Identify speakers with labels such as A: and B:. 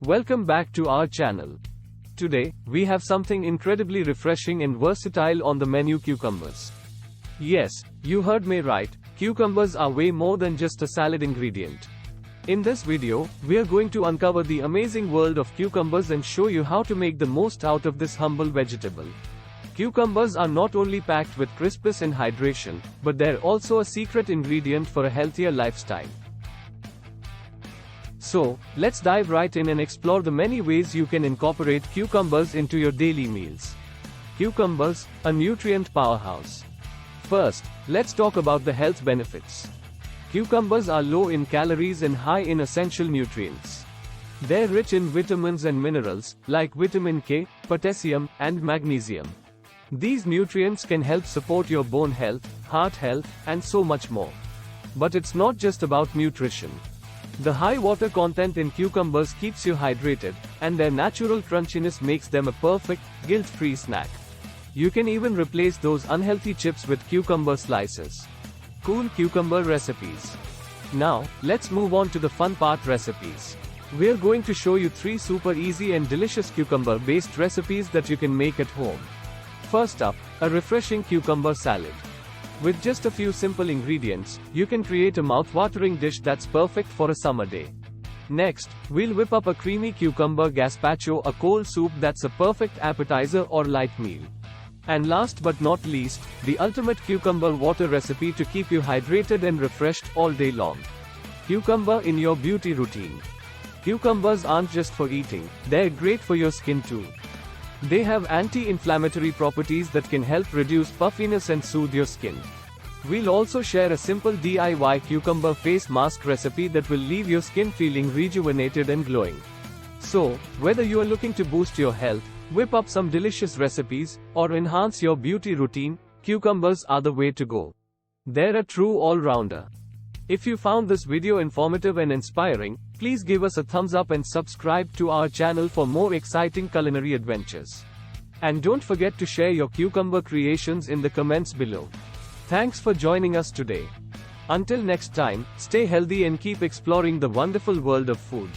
A: Welcome back to our channel. Today, we have something incredibly refreshing and versatile on the menu: cucumbers. Yes, you heard me right, cucumbers are way more than just a salad ingredient. In this video, we are going to uncover the amazing world of cucumbers and show you how to make the most out of this humble vegetable. Cucumbers are not only packed with crispness and hydration, but they're also a secret ingredient for a healthier lifestyle. So, let's dive right in and explore the many ways you can incorporate cucumbers into your daily meals. Cucumbers, a nutrient powerhouse. First, let's talk about the health benefits. Cucumbers are low in calories and high in essential nutrients. They're rich in vitamins and minerals, like vitamin K, potassium, and magnesium. These nutrients can help support your bone health, heart health, and so much more. But it's not just about nutrition. The high water content in cucumbers keeps you hydrated, and their natural crunchiness makes them a perfect, guilt-free snack. You can even replace those unhealthy chips with cucumber slices. Cool cucumber recipes. Now, let's move on to the fun part: recipes. We're going to show you 3 super easy and delicious cucumber-based recipes that you can make at home. First up, a refreshing cucumber salad. With just a few simple ingredients, you can create a mouth-watering dish that's perfect for a summer day. Next, we'll whip up a creamy cucumber gazpacho, a cold soup that's a perfect appetizer or light meal. And last but not least, the ultimate cucumber water recipe to keep you hydrated and refreshed all day long. Cucumber in your beauty routine. Cucumbers aren't just for eating, they're great for your skin too. They have anti-inflammatory properties that can help reduce puffiness and soothe your skin. We'll also share a simple DIY cucumber face mask recipe that will leave your skin feeling rejuvenated and glowing. So, whether you are looking to boost your health, whip up some delicious recipes, or enhance your beauty routine, cucumbers are the way to go. They're a true all-rounder. If you found this video informative and inspiring, please give us a thumbs up and subscribe to our channel for more exciting culinary adventures. And don't forget to share your cucumber creations in the comments below. Thanks for joining us today. Until next time, stay healthy and keep exploring the wonderful world of food.